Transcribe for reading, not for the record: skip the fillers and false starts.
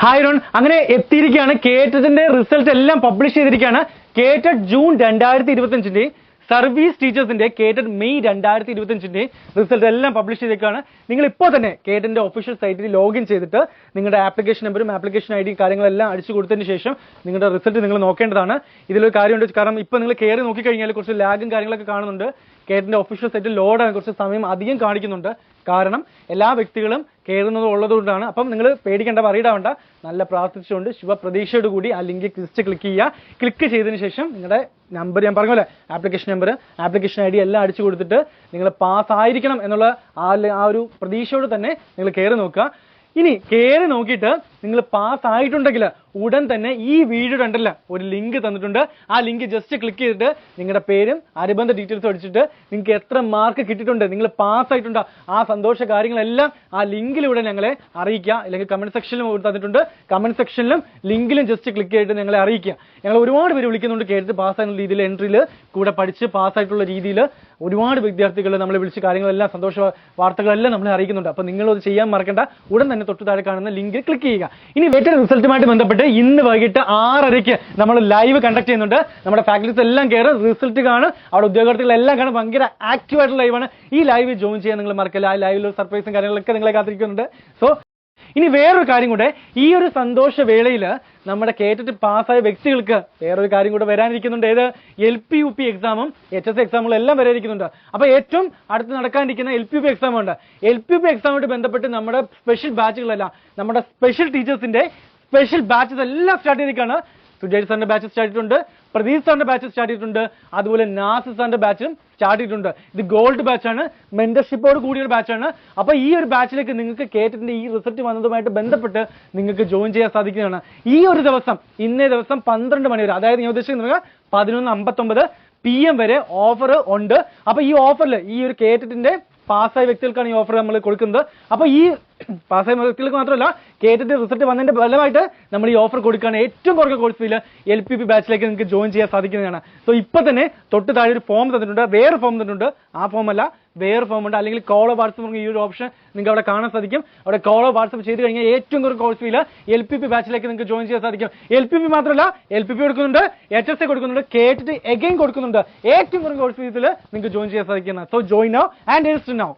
Hi Ron, അങ്ങനെ എത്തിയിരിക്കുകയാണ്. കേറ്ററ്റിന്റെ result എല്ലാം പബ്ലിഷ് ചെയ്തിരിക്കുകയാണ്. കേറ്ററ്റ് ജൂൺ 2025 സർവീസ് ടീച്ചേഴ്സിന്റെ കേറ്ററ്റ് മെയ് 2025 റിസൾട്ട് എല്ലാം പബ്ലിഷ് ചെയ്തേക്കാണ്. നിങ്ങൾ ഇപ്പോൾ തന്നെ കേറ്ററ്റിന്റെ ഒഫീഷ്യൽ സൈറ്റിൽ ലോഗിൻ ചെയ്തിട്ട് നിങ്ങളുടെ ആപ്ലിക്കേഷൻ നമ്പറും ആപ്ലിക്കേഷൻ ഐ ഡി കാര്യങ്ങളെല്ലാം അടിച്ചു കൊടുത്തതിന് ശേഷം നിങ്ങളുടെ റിസൾട്ട് നിങ്ങൾ നോക്കേണ്ടതാണ്. ഇതിലൊരു കാര്യമുണ്ട്, കാരണം ഇപ്പോൾ നിങ്ങൾ കയറി നോക്കിക്കഴിഞ്ഞാൽ കുറച്ച് ലാഗും കാര്യങ്ങളൊക്കെ കാണുന്നുണ്ട്. കേറ്ററ്റിന്റെ ഒഫീഷ്യൽ സൈറ്റിൽ ലോഡാൻ കുറച്ച് സമയം അധികം കാണിക്കുന്നുണ്ട്. കാരണം എല്ലാ വ്യക്തികളും കയറുന്നത് ഉള്ളതുകൊണ്ടാണ്. അപ്പം നിങ്ങൾ പേടിക്കേണ്ട, പറയിടാവേണ്ട, നല്ല പ്രാർത്ഥിച്ചുകൊണ്ട് ശുഭപ്രതീക്ഷയോട് കൂടി ആ ലിങ്ക് ജസ്റ്റ് ക്ലിക്ക് ചെയ്യുക. ക്ലിക്ക് ചെയ്തതിന് ശേഷം നിങ്ങളുടെ നമ്പർ, ഞാൻ പറഞ്ഞല്ലേ application number, application I D എല്ലാം അടിച്ചു കൊടുത്തിട്ട് നിങ്ങൾ പാസ് ആയിരിക്കണം എന്നുള്ള ആ ഒരു പ്രതീക്ഷയോട് തന്നെ നിങ്ങൾ കയറി നോക്കുക. ഇനി കയറി നോക്കിയിട്ട് നിങ്ങൾ പാസ് ആയിട്ടുണ്ടെങ്കിൽ ഉടൻ തന്നെ ഈ വീഡിയോ ഉണ്ടല്ല ഒരു ലിങ്ക് തന്നിട്ടുണ്ട്. ആ ലിങ്ക് ജസ്റ്റ് ക്ലിക്ക് ചെയ്തിട്ട് നിങ്ങളുടെ പേരും അനുബന്ധ ഡീറ്റെയിൽസും അടിച്ചിട്ട് നിങ്ങൾക്ക് എത്ര മാർക്ക് കിട്ടിയിട്ടുണ്ട്, നിങ്ങൾ പാസ് ആയിട്ടുണ്ടോ, ആ സന്തോഷ കാര്യങ്ങളെല്ലാം ആ ലിങ്കിലൂടെ ഞങ്ങളെ അറിയിക്കുക. അല്ലെങ്കിൽ കമന്റ് സെക്ഷനിലും തന്നിട്ടുണ്ട്, കമന്റ് സെക്ഷനിലും ലിങ്കിലും ജസ്റ്റ് ക്ലിക്ക് ചെയ്തിട്ട് ഞങ്ങളെ അറിയിക്കുക. ഞങ്ങൾ ഒരുപാട് പേര് വിളിക്കുന്നുണ്ട് കേട്ടിട്ട് പാസ്സാകുന്ന രീതിയിൽ, എൻട്രിയിൽ കൂടെ പഠിച്ച് പാസ്സായിട്ടുള്ള രീതിയിൽ ഒരുപാട് വിദ്യാർത്ഥികൾ നമ്മളെ വിളിച്ച് കാര്യങ്ങളെല്ലാം സന്തോഷ വാർത്തകളെല്ലാം നമ്മളെ അറിയിക്കുന്നുണ്ട്. അപ്പോൾ നിങ്ങളത് ചെയ്യാൻ മറക്കണ്ട, ഉടൻ തന്നെ തൊട്ട് താഴെ കാണുന്ന ലിങ്കിൽ ക്ലിക്ക് ചെയ്യുക. ഇനി വെറ്റർ റിസൾട്ടുമായിട്ട് ബന്ധപ്പെട്ട് ഇന്ന് വൈകിട്ട് 6:30 നമ്മൾ ലൈവ് കണ്ടക്ട് ചെയ്യുന്നുണ്ട്. നമ്മുടെ ഫാക്കൽറ്റീസ് എല്ലാം കയറും, റിസൾട്ട് കാണും, അവിടെ ഉദ്യോഗാർത്ഥികളെല്ലാം കാണും. ഭയങ്കര ആക്റ്റീവ് ആയിട്ടുള്ള ലൈവാണ്. ഈ ലൈവ് ജോയിൻ ചെയ്യാൻ നിങ്ങൾ മറക്കില്ല. ആ ലൈവിൽ സർപ്രൈസും കാര്യങ്ങളൊക്കെ നിങ്ങളെ കാത്തിരിക്കുന്നുണ്ട്. സോ ഇനി വേറൊരു കാര്യം കൂടെ, ഈ ഒരു സന്തോഷ വേളയിൽ നമ്മുടെ കേട്ടിട്ട് പാസ്സായ വ്യക്തികൾക്ക് വേറൊരു കാര്യം കൂടെ വരാനിരിക്കുന്നുണ്ട്. ഏത് LP UP എക്സാമും HSC എക്സാമുകളും എല്ലാം വരാനിരിക്കുന്നുണ്ട്. അപ്പൊ ഏറ്റവും അടുത്ത് നടക്കാനിരിക്കുന്ന LP UP എക്സാം ഉണ്ട്. LP UP എക്സാമുമായിട്ട് ബന്ധപ്പെട്ട് നമ്മുടെ സ്പെഷ്യൽ ബാച്ചുകളെല്ലാം, നമ്മുടെ സ്പെഷ്യൽ ടീച്ചേഴ്സിന്റെ സ്പെഷ്യൽ ബാച്ചസ് എല്ലാം സ്റ്റാർട്ട് ചെയ്തിരിക്കുകയാണ്. സുജയ് സാറിന്റെ ബാച്ച് സ്റ്റാർട്ട് ചെയ്തിട്ടുണ്ട്, പ്രദീപ് സാറിന്റെ ബാച്ച് സ്റ്റാർട്ട് ചെയ്തിട്ടുണ്ട്, അതുപോലെ നാസിർ സാറിന്റെ ബാച്ചും സ്റ്റാർട്ട് ചെയ്തിട്ടുണ്ട്. ഇത് ഗോൾഡ് ബാച്ചാണ്, മെന്റർഷിപ്പോട് കൂടിയൊരു ബാച്ചാണ്. അപ്പൊ ഈ ഒരു ബാച്ചിലേക്ക് നിങ്ങൾക്ക് കേറ്ററ്റിന്റെ ഈ റിസൾട്ട് വന്നതുമായിട്ട് ബന്ധപ്പെട്ട് നിങ്ങൾക്ക് ജോയിൻ ചെയ്യാൻ സാധിക്കുന്നതാണ്. ഈ ഒരു ദിവസം, ഇന്നേ ദിവസം 12 മണി വരെ, അതായത് ഞാൻ ഉദ്ദേശിക്കുന്നത് 11:59 PM വരെ ഓഫർ ഉണ്ട്. അപ്പൊ ഈ ഓഫറിൽ ഈ ഒരു കേറ്ററ്റിന്റെ പാസ്സായ വ്യക്തികൾക്കാണ് ഈ ഓഫർ നമ്മൾ കൊടുക്കുന്നത്. അപ്പൊ ഈ പാസ്സായ വ്യക്തികൾക്ക് മാത്രമല്ല, കേറ്ററ്റ് റിസൾട്ട് വന്നതിന്റെ ഫലമായിട്ട് നമ്മൾ ഈ ഓഫർ കൊടുക്കുകയാണ്. ഏറ്റവും കുറഞ്ഞ കോഴ്സ് ഫീൽ LP UP ബാച്ചിലേക്ക് നിങ്ങൾക്ക് ജോയിൻ ചെയ്യാൻ സാധിക്കുന്നതാണ്. സോ ഇപ്പൊ തന്നെ തൊട്ട് താഴെ ഒരു ഫോം തന്നിട്ടുണ്ട്, വേറെ ഫോം തന്നിട്ടുണ്ട്. ആ ഫോം അല്ല, വേറെ ഫോം ഉണ്ട്. അല്ലെങ്കിൽ കോളോ വാട്സപ്പ്, ഈ ഒരു ഓപ്ഷൻ നിങ്ങൾക്ക് അവിടെ കാണാൻ സാധിക്കും. അവിടെ കോളോ വാട്സപ്പ് ചെയ്ത് കഴിഞ്ഞാൽ ഏറ്റവും കുറഞ്ഞ കോഴ്സ് ഫീൽ LP UP ബാച്ചിലേക്ക് നിങ്ങൾക്ക് ജോയിൻ ചെയ്യാൻ സാധിക്കും. LP UP മാത്രമല്ല, LP UP കൊടുക്കുന്നുണ്ട്, HSC കൊടുക്കുന്നുണ്ട്, കേറ്ററ്റ് എഗൈൻ കൊടുക്കുന്നുണ്ട്. ഏറ്റവും കുറഞ്ഞ കോഴ്സ് ഫീസിൽ നിങ്ങൾക്ക് ജോയിൻ ചെയ്യാൻ സാധിക്കുന്നതാണ്. So join now and register now.